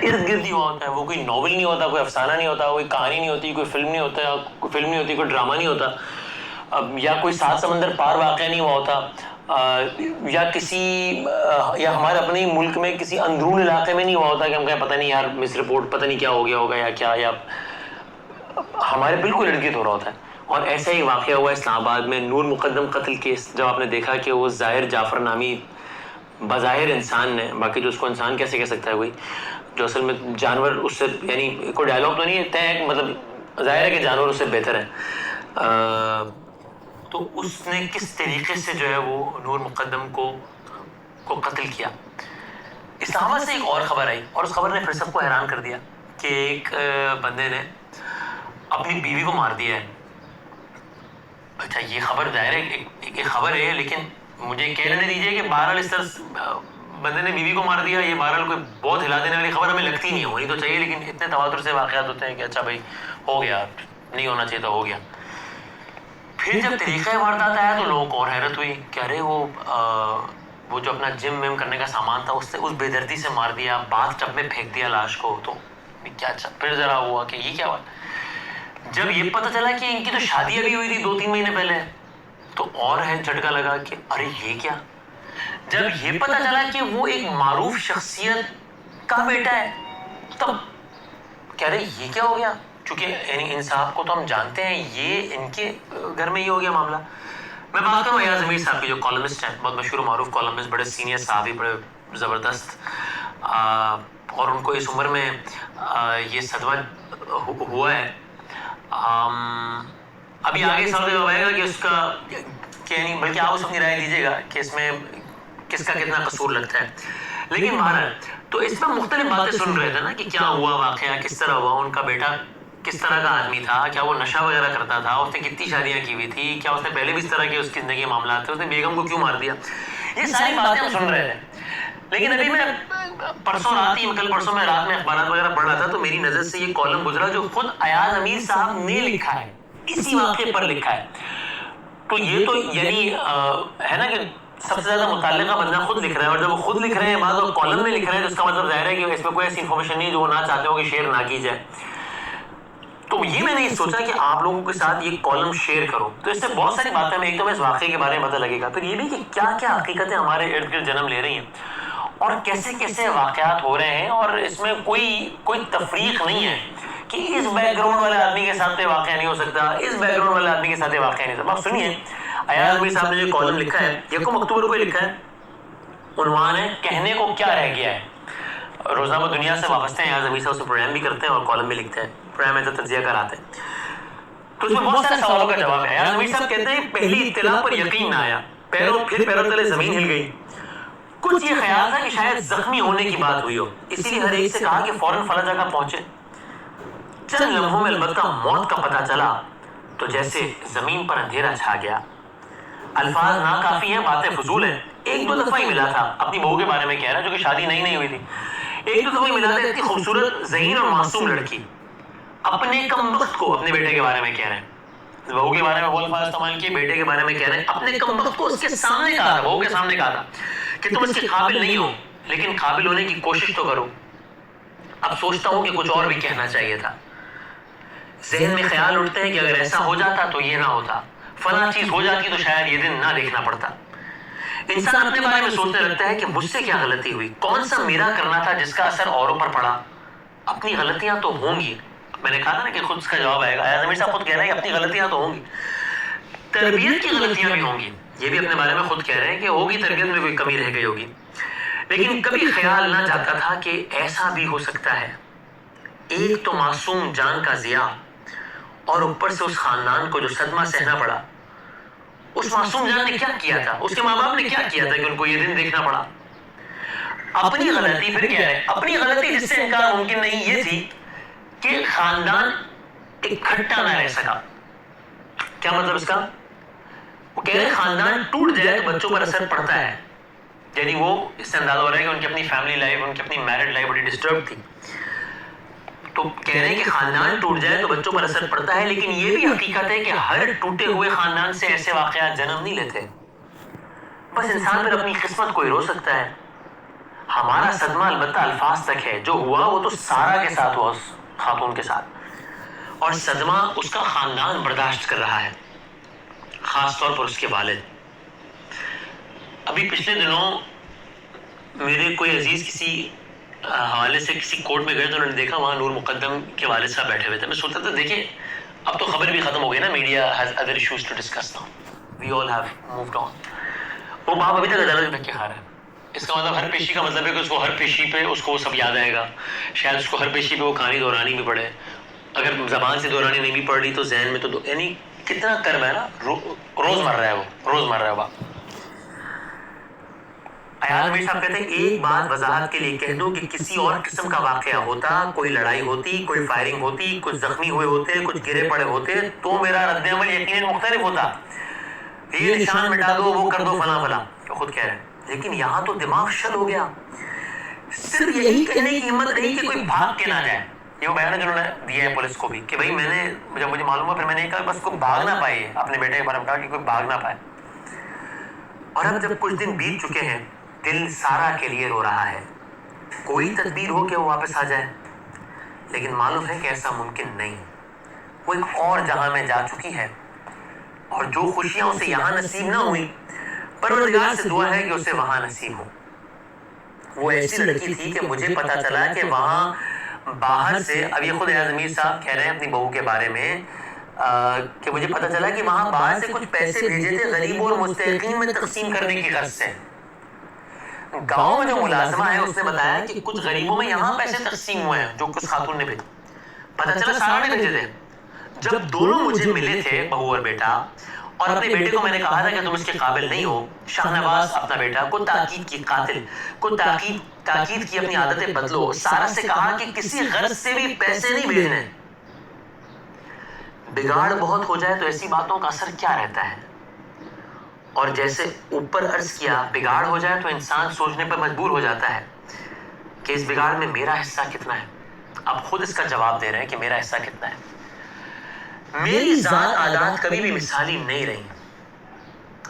ارد گرد ہی ہوا ہوتا ہے. وہ کوئی ناول نہیں ہوتا, کوئی افسانہ نہیں ہوتا, کوئی کہانی نہیں ہوتی, کوئی فلم نہیں ہوتا, کوئی ڈرامہ نہیں ہوتا, یا کوئی 7 سمندر پار واقعہ نہیں ہوا ہوتا, یا ہمارے اپنے ملک میں کسی اندرون علاقے میں نہیں ہوا ہوتا کہ ہم کہیں پتہ نہیں یار مس رپورٹ پتہ نہیں کیا ہو گیا ہوگا یا کیا, یا ہمارے بالکل ارد گرد ہو رہا ہوتا ہے. اور ایسا ہی واقعہ ہوا اسلام آباد میں, نور مقدم قتل کیس. جب آپ نے دیکھا کہ وہ ظاہر جعفر نامی بظاہر انسان نے, باقی تو اس کو انسان کیسے کہہ سکتا ہے کوئی, جو اصل میں جانور اس سے, یعنی کوئی ڈائلاگ تو نہیں ہے, مطلب ظاہر ہے کہ جانور اس سے بہتر ہے, تو اس نے کس طریقے سے جو ہے وہ نور مقدم کو قتل کیا. اسلام آباد سے ایک اور خبر آئی اور اس خبر نے پھر سب کو حیران کر دیا کہ ایک بندے نے اپنی بیوی کو مار دیا ہے. اچھا یہ خبر ظاہر ہے ایک خبر ہے, لیکن مجھے کہہ لینے دیجیے کہ بہرحال اس طرح بندے نے بیوی کو مار دیا, یہ بہرحال کوئی بہت ہلا دینے والی خبر ہمیں لگتی نہیں, ہونی تو چاہیے, لیکن اتنے تواتر سے واقعات ہوتے ہیں کہ اچھا بھائی ہو گیا, نہیں ہونا چاہیے تو ہو گیا. پھر جب طریقہ واردات آیا تو لوگوں کو اور حیرت ہوئی کہ ارے وہ جو اپنا جم وم کرنے کا سامان تھا اس بے دردی سے مار دیا, باتھ ٹب میں پھینک دیا لاش کو. تو کیا اچھا پھر ذرا ہوا کہ یہ کیا ہوا. جب یہ پتہ چلا کہ ان کی تو شادی ابھی ہوئی تھی 2-3 مہینے پہلے, تو اور ہے جھٹکا لگا کہ ارے یہ کیا. جب یہ پتہ چلا کہ وہ ایک معروف شخصیت کا بیٹا ہے, تب کہہ رہے یہ کیا ہو گیا, چونکہ ان صاحب کو تو ہم جانتے ہیں, یہ ان کے گھر میں یہ ہو گیا معاملہ. میں بات کروں ایاز امیر صاحب کے, جو کالمسٹ ہیں, بہت مشہور و معروف کالمسٹ, بڑے سینئر صحافی, بڑے زبردست, اور ان کو اس عمر میں یہ صدمہ ہوا ہے. ابھی آگے سوال جواب آئے گا کہ اس کا کہ نہیں, بلکہ آپ اس اپنی رائے دیجیے گا کہ اس میں کس کا کتنا قصور لگتا ہے. لیکن بہرحال تو اس میں مختلف باتیں سن رہے تھے نا کہ کیا ہوا واقعہ, کس طرح ہوا, ان کا بیٹا کس طرح کا آدمی تھا, کیا وہ نشہ وغیرہ کرتا تھا, اس نے کتنی شادیاں کی ہوئی تھی, کیا اس نے پہلے بھی اس طرح کے اس کی زندگی کے معاملات تھے, اس نے بیگم کو کیوں مار دیا. یہ ساری باتیں ہم سن رہے تھے. لیکن ابھی میں کل پرسوں میں رات میں اخبارات وغیرہ پڑھ رہا تھا تو میری نظر سے یہ کالم گزرا جو خود ایاز امیر صاحب نے لکھا ہے, اسی واقعے پر لکھا ہے. تو یہ تو یعنی ہے نا کہ سب سے زیادہ متعلقہ بندہ خود لکھ رہا ہے, اور جب وہ خود لکھ رہے ہیں بعد وہ کالم میں لکھ رہے ہیں تو اس کا مطلب ظاہر ہے کہ اس میں کوئی ایسی انفارمیشن نہیں جو وہ نہ چاہتے ہو کہ شیئر نہ کی جائے. تو یہ میں نے سوچا کہ آپ لوگوں کے ساتھ یہ کالم شیئر کروں, تو اس سے بہت ساری باتیں میں ایک تو میں اس واقعے کے بارے میں پتہ لگے گا, پھر یہ بھی کہ کیا کیا حقیقتیں ہمارے ارد گرد جنم لے رہی ہیں اور کیسے کیسے واقعات ہو رہے ہیں, اور اس میں کوئی تفریق نہیں ہے کہ اس بیک گراؤنڈ والے آدمی کے ساتھ یہ واقعہ نہیں ہو سکتا, اس بیک گراؤنڈ والے آدمی کے ساتھ یہ واقعہ نہیں ہو سکتا. آپ سنیے, ایاز امیر صاحب نے جو کالم لکھا ہے 1 اکتوبر کو لکھا ہے, عنوان ہے کہنے کو کیا رہ گیا ہے. روزنامہ دنیا سے وابستہ ہیں ایاز امیر صاحب, سے پروگرام بھی کرتے ہیں اور کالم بھی لکھتے ہیں, پروگرام میں تجزیہ کراتے ہیں. تو اس میں بہت سارے سوالوں کا جواب ہے. ایاز امیر صاحب کہتے ہیں پہلی اطلاع پر یقین نہ آیا, پیروں تلے زمین ہل گئی, کچھ یہ خیال تھا کہ شاید زخمی ہونے کی بات ہوئی ہو, اسی لیے ہر ایک سے کہا کہ فوراً فلاں جگہ پہنچے. چند لمحوں میں البتہ موت کا پتہ چلا تو جیسے زمین پر اندھیرا چھا گیا. الفاظ ناکافی ہیں, باتیں فضول ہیں. 1-2 دفعہ ہی ملا تھا, اپنی بہو کے بارے میں کہہ رہا ہے جو کہ شادی نہیں ہوئی تھی. 1-2 دفعہ ہی ملا تھا, اتنی خوبصورت ذہین اور معصوم لڑکی, اپنے کم بخت کو اپنے بیٹے کے بارے میں کہہ رہے ہیں. بہو کے بارے میں وہ الفاظ استعمال کیے, بیٹے کے بارے میں کہہ رہے ہیں اپنے کم بخت کو اس کے سامنے کہا تھا, بہو کے سامنے کہا تھا کہ تم اس کے قابل نہیں ہو, لیکن قابل ہونے کی کوشش تو کرو. اب سوچتا ہوں کہ کچھ اور بھی کہنا چاہیے تھا. ذہن میں خیال اٹھتے ہیں کہ اگر ایسا ہو جاتا تو یہ نہ ہوتا, فلاں چیز ہو جاتی تو شاید یہ دن نہ دیکھنا پڑتا. انسان اپنے بارے میں سوچنے لگتا ہے کہ مجھ سے کیا غلطی ہوئی, کون سا میرا کرنا تھا جس کا اثر اوروں پر پڑا. اپنی غلطیاں تو ہوں گی, میں نے کہا تھا نا کہ خود اس کا جواب آئے گا. ایاز امیر صاحب خود کہہ رہے ہیں کہ اپنی غلطیاں تو ہوں گی, تربیت کی غلطیاں بھی ہوں گی, یہ بھی اپنے بارے میں خود کہہ رہے ہیں کہ ہوگی, تربیت میں کوئی کمی رہ گئی ہوگی. لیکن کبھی خیال نہ جاتا تھا کہ ایسا بھی ہو سکتا ہے. ایک تو معصوم جان کا ضیاع, اور اوپر سے اس خاندان کو جو صدمہ سہنا پڑا. اس معصوم جان نے کیا کیا تھا, اس کے ماں باپ نے کیا کیا تھا کہ ان کو یہ دن دیکھنا پڑا. اپنی غلطی, پھر کیا ہے, اپنی غلطی جس سے انکار ممکن نہیں, یہ تھی کہ خاندان اکٹھا نہ رہ سکا. کیا مطلب اس کا؟ وہ کہہ رہے خاندان ٹوٹ جائے تو بچوں پر اثر پڑتا ہے. یعنی وہ اس سے اندازہ ہو رہا ہے کہ ان کی اپنی فیملی لائف, ان کی اپنی میرڈ لائف بڑی ڈسٹرب تھی. تو کہہ رہے ہیں کہ خاندان ٹوٹ جائے تو بچوں پر اثر پڑتا ہے, لیکن یہ بھی حقیقت ہے کہ ہر ٹوٹے ہوئے خاندان سے ایسے واقعات جنم نہیں لیتے. بس انسان پھر اپنی قسمت کو ہی رو سکتا ہے. ہمارا صدمہ البتہ الفاظ تک ہے، جو ہوا وہ تو سارا کے ساتھ ہوا، اس خاتون کے ساتھ، اور صدمہ اس کا خاندان برداشت کر رہا ہے، خاص طور پر اس کے والد۔ ابھی پچھلے دنوں میرے کوئی عزیز کسی حوالے سے کسی کورٹ میں گئے تو انہوں نے دیکھا وہاں نور مقدم کے والد صاحب بیٹھے ہوئے تھے۔ میں سوچتا تھا دیکھیں اب تو خبر بھی ختم ہو گئی نا، media has other issues to discuss now, we all have moved on. وہ باپ ابھی تک عدالت میں کھا رہا ہے، اس کا مطلب ہر پیشی کا مطلب ہے کہ اس کو ہر پیشی پہ اس کو وہ سب یاد آئے گا، شاید اس کو ہر پیشی پہ وہ کہانی دہرانی بھی پڑے، اگر زبان سے دہرانی نہیں بھی پڑ رہی تو ذہن میں تو یعنی کتنا کرم ہے نا، روز مر رہا ہے وہ، روز مر رہا ہے باپ۔ ایاز امیر صاحب کہتے ہیں ایک بات وضاحت کے لیے کہہ دو کہ کسی اور قسم کا واقعہ ہوتا، کوئی لڑائی ہوتی، کوئی فائرنگ ہوتی، کچھ زخمی ہوئے ہوتے، کچھ گرے پڑے ہوتے تو میرا رد عمل یقیناً مختلف ہوتا، یہ نشان مٹا دو، وہ کر دو، فلاں فلاں، خود کہہ رہے ہیں۔ لیکن یہاں تو دماغ شل ہو گیا، صرف یہی کہنے کی ہمت نہیں کہ کوئی بھاگ کے نہ جائے۔ یہ وہ بیان جنہوں نے دیا ہے پولیس کو بھی کہ بھائی میں نے جب مجھے معلوم ہوا پھر میں نے کہا بس کوئی بھاگ نہ پائے، اپنے بیٹے کے بارے میں کہا کہ کوئی بھاگ نہ پائے۔ اور اب جب کچھ دن بیت چکے ہیں، دل سارا کے لیے رو رہا ہے، کوئی تدبیر ہو کہ وہ واپس آ جائے، لیکن معلوم ہے کہ ایسا ممکن نہیں، وہ ایک اور جہاں میں جا چکی ہے، اور جو خوشیاں اسے یہاں نصیب نہ ہوئی پروردگار سے دعا ہے کہ اسے وہاں نصیب ہو۔ وہ ایسی لڑکی تھی کہ مجھے پتا چلا کہ وہاں باہر سے، اب یہ خود ایاز امیر صاحب کہہ رہے ہیں اپنی بہو کے بارے میں کہ مجھے پتا چلا کہ وہاں باہر سے کچھ پیسے بھیجے تھے غریبوں اور مستحقین میں تقسیم کرنے کی غرض سے۔ گاؤں میں جو ملازمہ ہے اس نے بتایا کہ کچھ غریبوں میں یہاں پیسے تقسیم ہوئے ہیں جو کچھ خاتون نے بھیجے، پتا چلا سارا نے بھیجے تھے۔ جب دونوں مجھے ملے تھے بہو اور بیٹا، اور اپنے بیٹے کو میں نے کہا تھا کہ تم اس کے قابل نہیں ہو، شاہ نواز اپنا بیٹا کو تاکید کی، قاتل کو تاکید کی اپنی عادتیں بدلو، سارا سے کہا کہ کسی غرض سے بھی پیسے نہیں بھیجنے، بگاڑ بہت ہو جائے تو ایسی باتوں کا اثر کیا رہتا ہے، اور جیسے اوپر عرض کیا بگاڑ ہو جائے تو انسان سوچنے پر مجبور ہو جاتا ہے کہ اس بگاڑ میں میرا حصہ کتنا ہے۔ اب خود اس کا جواب دے رہے ہیں کہ میرا حصہ کتنا ہے۔ میری ذات عادات کبھی بھی مثالی نہیں رہی،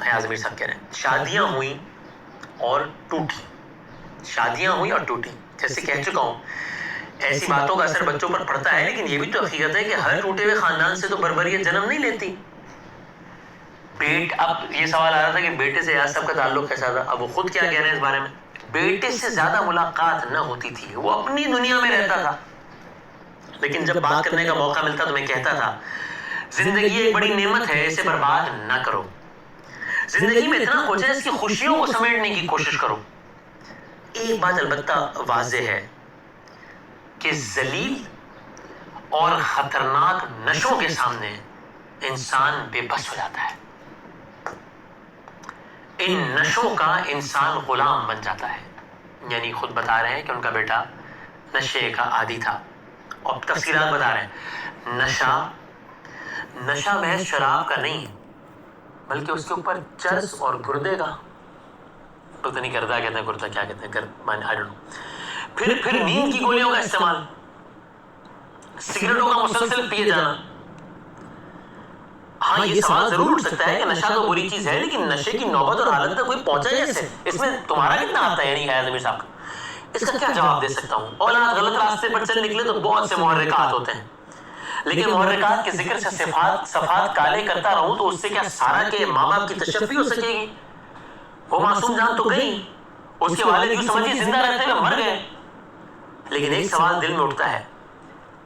ایاز امیر صاحب کہہ رہے ہیں، شادیاں ہوئیں اور ٹوٹی، شادیاں ہوئیں اور ٹوٹی، جیسے کہہ چکا ہوں ایسی باتوں کا اثر بچوں پر پڑتا ہے، لیکن یہ بھی تو حقیقت ہے کہ ہر ٹوٹے ہوئے خاندان سے تو بربریت جنم نہیں لیتی۔ اب یہ سوال آ رہا تھا کہ بیٹے سے ایاز صاحب کا تعلق کیسا تھا، اب وہ خود کیا کہہ رہے ہیں اس بارے میں، بیٹے سے زیادہ ملاقات نہ ہوتی تھی، وہ اپنی دنیا میں رہتا تھا، لیکن جب بات کرنے کا موقع ملتا تو میں کہتا تھا زندگی ایک بڑی نعمت ہے، اسے برباد نہ کرو، زندگی میں اتنا کچھ ہے اس کی خوشیوں کو سمیٹنے کی کوشش کرو۔ ایک بات البتہ واضح ہے کہ ذلیل اور خطرناک نشوں کے سامنے انسان بے بس ہو جاتا ہے، ان نشوں کا انسان غلام بن جاتا ہے۔ یعنی خود بتا رہے ہیں کہ ان کا بیٹا نشے کا عادی تھا، اور تفصیلات بتا رہے ہیں، نشہ محض شراب کا نہیں بلکہ اس کے اوپر چرس اور گردے کا، پتہ نہیں گردہ کہتے ہیں گردہ کیا کہتے ہیں، پھر نیند کی گولیوں کا استعمال، سگریٹوں کا مسلسل پیے جانا۔ ہاں یہ سوال ضرور اٹھ سکتا ہے کہ نشہ تو بری چیز ہے، لیکن نشے کی نوبت اور حالت تک کوئی پہنچا کیسے، اس میں تمہارا کتنا آتا ہے، یعنی ایاز امیر صاحب کا، اس کا کیا جواب دے سکتا ہوں۔ اولاد غلط راستے پر چل نکلے تو بہت سے محرکات ہوتے ہیں، لیکن محرکات کے ذکر سے صفات کالے کرتا رہوں تو اس سے کیا سارا کے ماں باپ کی تشفی ہو سکے گی؟ وہ معصوم جان تو گئی، اس کے والد یوں سمجھیے زندہ رہتے ہوئے مر گئے۔ لیکن ایک سوال دل میں اٹھتا ہے،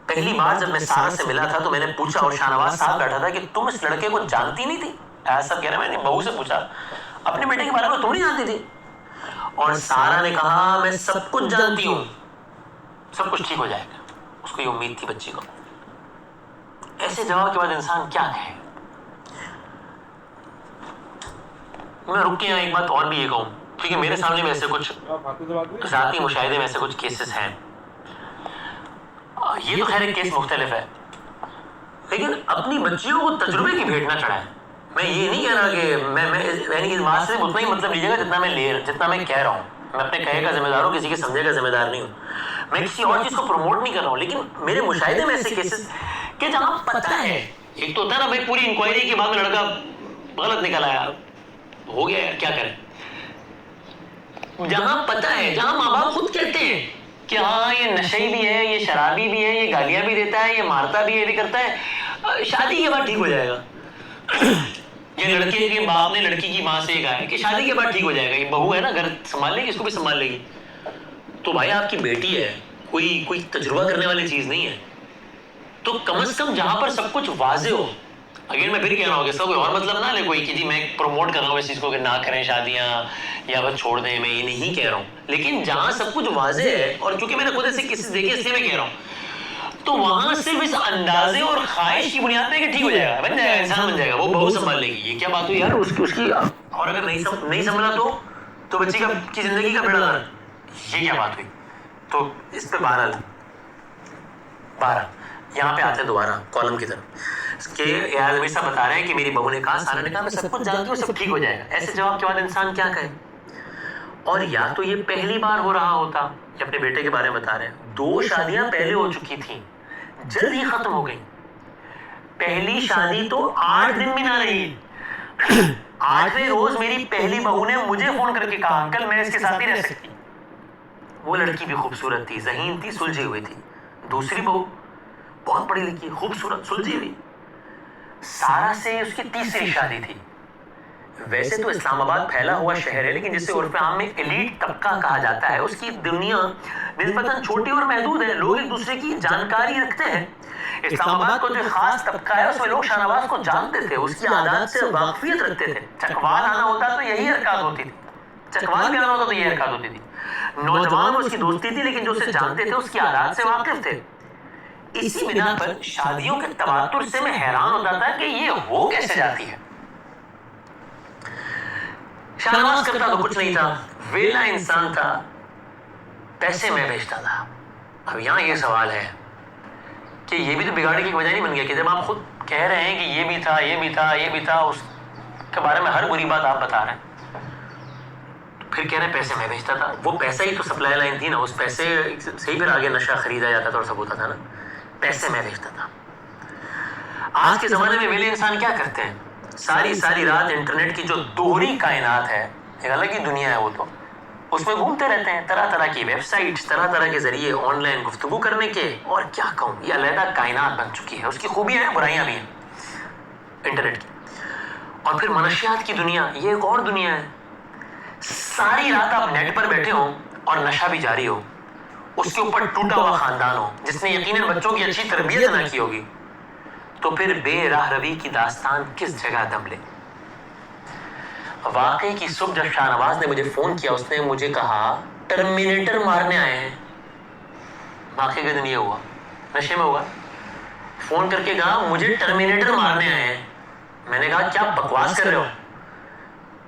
پہلی بار جب میں سارا سے ملا تھا تو میں نے پوچھا، اور شاہ نواز صاحب بیٹھا تھا، کہ تم اس لڑکے کو جانتی نہیں تھی؟ ایاز صاحب کہہ رہے ہیں میں نے بہو سے پوچھا اپنے بیٹے کے بارے میں، تم نہیں جانتی تھی؟ اور سارا نے کہا میں سب کچھ جانتی ہوں، سب کچھ ٹھیک ہو جائے گا۔ اس کو یہ امید تھی بچی کو۔ ایسے جواب کے بعد انسان کیا کہے؟ میں رک کے یہاں ایک بات اور بھی یہ کہوں، کیونکہ میرے سامنے میں ایسے کچھ ذاتی مشاہدے میں ایسے کچھ کیسز ہیں، یہ تو خیر ایک کیس مختلف ہے، لیکن اپنی بچیوں کو تجربے کی بھیٹ نہ چڑھائیں۔ میں یہ نہیں کہہ رہا کہ میں اس بات سے اتنا ہی مطلب لیجیے گا جتنا میں کہہ رہا ہوں، میں اپنے کہے کا ذمہ دار ہوں، کسی کے سمجھے کا ذمہ دار نہیں ہوں، میں کسی اور چیز کو پروموٹ نہیں کر رہا ہوں، لیکن میرے مشاہدے میں ایسے کیسز کہ جہاں پتہ ہے، ایک تو ہوتا ہے نا بھائی پوری انکوائری کے بعد میں لڑکا غلط نکل آیا، ہو گیا، کیا کریں، جہاں پتہ ہے، جہاں ماں باپ خود کہتے ہیں کہ ہاں یہ نشئی بھی ہے، یہ شرابی بھی ہے، یہ گالیاں بھی دیتا ہے، یہ مارتا بھی ہے، یہ بھی کرتا ہے، شادی کے بعد ٹھیک ہو جائے گا. یہ لڑکے کے باپ نے لڑکی کی ماں سے کہا ہے کہ شادی کے بعد ٹھیک ہو جائے گا، یہ بہو ہے نا، گھر سنبھال لے گی، اس کو بھی سنبھال لے گی. تو بھائی آپ کی بیٹی ہے، کوئی تجربہ کرنے والی چیز نہیں ہے. تو کم از کم جہاں پر سب کچھ واضح ہو. اگین میں پھر کہہ رہا ہوں کہ اس کا کوئی اور مطلب نہ لے کوئی کہ جی میں پروموٹ کر رہا ہوں اس چیز کو کہ نہ کریں شادیاں یا بس چھوڑ دیں، میں یہ نہیں کہہ رہا ہوں. لیکن جہاں سب کچھ واضح ہے، اور چونکہ میں نے خود ایسے کسی دیکھے اس لیے میں کہہ رہا ہوں، تو وہاں صرف اس اندازے اور خواہش کی بنیاد پہ کہ ٹھیک ہو جائے گا، بن جائے گا، انسان بن جائے گا، وہ بہو سنبھال لے گی. یہ کیا بات ہوئی یار اس کی. اور اگر نہیں سنبھلا تو بچی کی زندگی کا بیڑا غرق. یہ کیا بات ہوئی. تو اس پہ بہرحال یہاں پہ آتے ہیں دوبارہ کالم کی طرف کہ یار امیر صاحب بتا رہے ہیں کہ میری بہو نے کہا، سارا نے کہا میں سب کچھ جانتی ہوں، سب ٹھیک ہو جائے گا. ایسے جواب کے بعد انسان کیا کہے. اور یا تو یہ پہلی بار ہو رہا ہوتا، یہ اپنے بیٹے کے بارے میں بتا رہے ہیں، 2 شادیاں پہلے ہو چکی تھیں، جلد ہی ختم ہو گئی. پہلی شادی تو 8 دن بھی نہ رہی. 8ویں روز میری پہلی بہو نے مجھے فون کر کے کہا انکل میں اس کے ساتھ نہیں رہ سکتی. وہ لڑکی بھی خوبصورت تھی، ذہین تھی، سلجھی ہوئی تھی. دوسری بہو بہت پڑھی لکھی، خوبصورت، سلجھی ہوئی. سارا سے اس کی تیسری شادی تھی. ویسے تو اسلام آباد پھیلا ہوا شہر ہے، لیکن جسے عرف عام میں ایلیٹ طبقہ کہا جاتا ہے، اس کی دنیا نسبتاً چھوٹی اور محدود ہے. لوگ ایک دوسرے کی جانکاری رکھتے ہیں. اسلام آباد کو جو خاص طبقہ ہے اس میں لوگ شاہ نواز کو جانتے تھے، اس کی عادات سے واقفیت رکھتے تھے. چکوال آنا ہوتا تو یہی حرکات ہوتی تھی، چکوال بھی آنا ہوتا تو یہی حرکات ہوتی تھی. نوجوان اس کی دوستی تھی، لیکن جو اسے جانتے تھے اس کی عادات سے واقف تھے. اسی بنا پر شادیوں کے تواتر سے میں حیران ہوتا تھا کہ یہ ہو کیسے جاتی ہے. شاہ نواز کرتا تو کچھ نہیں تھا، ویلا انسان تھا، پیسے میں بھیجتا تھا. اب یہاں یہ سوال ہے کہ یہ بھی تو بگاڑنے کی وجہ نہیں بن گیا کہ جب آپ خود کہہ رہے ہیں کہ یہ بھی تھا، یہ بھی تھا، یہ بھی تھا، اس کے بارے میں ہر بری بات آپ بتا رہے ہیں، پھر کہہ رہے ہیں پیسے میں بھیجتا تھا. وہ پیسہ ہی تو سپلائی لائن تھی نا، اس پیسے سے ہی پھر آگے نشہ خریدا جاتا تھا اور سب ہوتا تھا نا. پیسے میں بھیجتا تھا. آج کے زمانے میں ویلے انسان کیا کرتے ہیں، ساری رات انٹرنیٹ کی جو دوہری کائنات ہے، ایک الگ ہی دنیا ہے وہ، تو اس میں گھومتے رہتے ہیں. طرح طرح کی ویب سائٹس، طرح کے ذریعے آن لائن گفتگو کرنے کے، اور کیا کہوں، یہ علیحدہ کائنات بن چکی ہے. اس کی خوبیاں ہیں، برائیاں بھی ہیں انٹرنیٹ کی. اور پھر منشیات کی دنیا، یہ ایک اور دنیا ہے. ساری رات آپ نیٹ پر بیٹھے ہوں اور نشہ بھی جاری ہو، اس کے اوپر ٹوٹا ہوا خاندان ہو جس نے یقیناً بچوں کی اچھی تربیت نہ کی ہوگی، تو پھر بے راہ روی کی داستان کس جگہ دم لے. واقعی کی صبح جب شاہ نواز نے مجھے فون کیا، اس نے مجھے کہا ٹرمینیٹر مارنے آئے ہیں. واقعی کے دن یہ ہوا، نشے میں ہوا. فون کر کے کہا مجھے ٹرمینیٹر مارنے آئے ہیں. میں نے کہا کیا بکواس کر رہے ہو.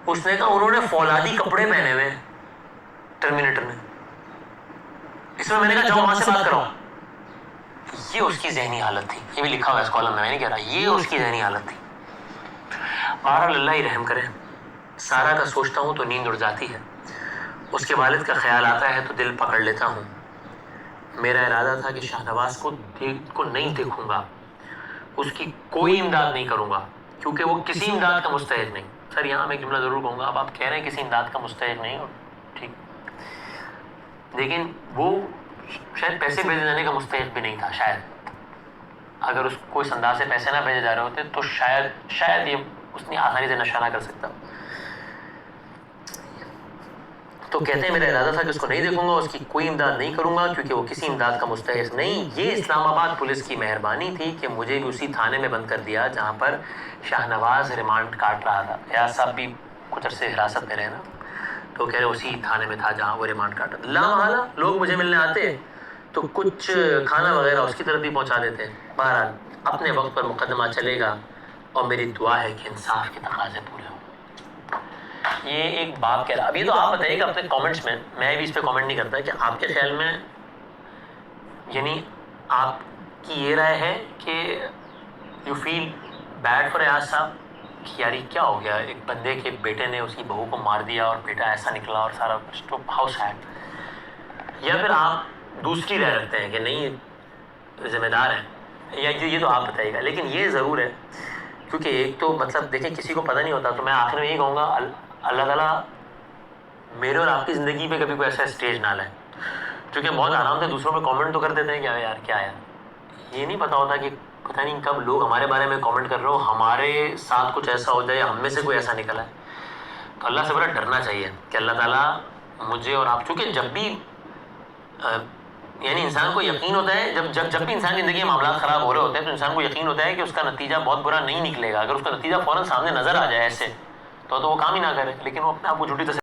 اس نے کہا انہوں نے فولادی کپڑے پہنے ہوئے ٹرمینیٹر نے. اس میں نے کہا جاؤ وہاں سے بات کراؤ. یہ اس کی ذہنی حالت تھی، یہ بھی لکھا ہوا ہے اس کالم میں نہیں کہہ رہا، یہ اس کی ذہنی حالت تھی. بہرحال اللہ ہی رحم کرے. سارا کا سوچتا ہوں تو نیند اڑ جاتی ہے، اس کے والد کا خیال آتا ہے تو دل پکڑ لیتا ہوں. میرا ارادہ تھا کہ شاہ نواز کو نہیں دیکھوں گا، اس کی کوئی امداد نہیں کروں گا، کیونکہ وہ کسی امداد کا مستحق نہیں. سر یہاں میں ایک جملہ ضرور کہوں گا، اب آپ کہہ رہے ہیں کسی امداد کا مستحق نہیں، اور ٹھیک، لیکن وہ شاید پیسے بھیجے جانے کا مستحق بھی نہیں تھا. شاید اگر اس کو اس انداز سے پیسے نہ بھیجے جا رہے ہوتے تو شاید یہ اس نے آسانی سے نشہ نہ کر سکتا. تو کہتے ہیں میرا ارادہ تھا کہ اس کو نہیں دیکھوں گا، اس کی کوئی امداد نہیں کروں گا، کیونکہ وہ کسی امداد کا مستحق نہیں. یہ اسلام آباد پولیس کی مہربانی تھی کہ مجھے بھی اسی تھانے میں بند کر دیا جہاں پر شاہ نواز ریمانڈ کاٹ رہا تھا. ریاض صاحب بھی کچھ عرصے حراست میں رہے نا، تو کہہ رہے اسی تھانے میں تھا جہاں وہ ریمانڈ کاٹا. لامحالہ لوگ مجھے ملنے آتے تو کچھ کھانا وغیرہ اس کی طرف بھی پہنچا دیتے. بہرحال اپنے وقت پر مقدمہ چلے گا، اور میری دعا ہے کہ انصاف کے تقاضے پورے ہوں. یہ ایک باپ کہہ رہا. اب یہ تو آپ بتائیے کہ اپنے کامنٹس میں بھی اس پہ کامنٹ نہیں کرتا کہ آپ کے خیال میں، یعنی آپ کی یہ رائے ہے کہ یو فیل بیڈ فار ریاض صاحب کہ یار یہ کیا ہو گیا، ایک بندے کے بیٹے نے اس کی بہو کو مار دیا اور بیٹا ایسا نکلا اور سارا کچھ، تو ہاؤ سیڈ. یا پھر آپ دوسری رائے رکھتے ہیں کہ نہیں ذمہ دار ہیں، یا یہ تو آپ بتائیے گا. لیکن یہ ضرور ہے، کیونکہ ایک تو مطلب دیکھیں کسی کو پتہ نہیں ہوتا، تو میں آخر میں یہی کہوں گا اللہ تعالیٰ میرے اور آپ کی زندگی پہ کبھی کوئی ایسا اسٹیج نہ لائے، کیونکہ بہت آرام سے دوسروں پہ کامنٹ تو کر دیتے ہیں کہ یار کیا یار، یہ نہیں پتا ہوتا کہ پتہ نہیں کب لوگ ہمارے بارے میں کامنٹ کر رہے ہو، ہمارے ساتھ کچھ ایسا ہو جائے یا ہم میں سے کوئی ایسا نکلا ہے. تو اللہ سے بڑا ڈرنا چاہیے کہ اللہ تعالیٰ مجھے اور آپ، چونکہ جب بھی یعنی انسان کو یقین ہوتا ہے، جب بھی انسان کی زندگی میں معاملات خراب ہو رہے ہوتے ہیں تو انسان کو یقین ہوتا ہے کہ اس کا نتیجہ بہت برا نہیں نکلے گا. اگر اس کا نتیجہ فوراً سامنے نظر آ جائے ایسے تو وہ کام ہی نہ کرے، لیکن وہ اپنے آپ کو جھوٹی تسلی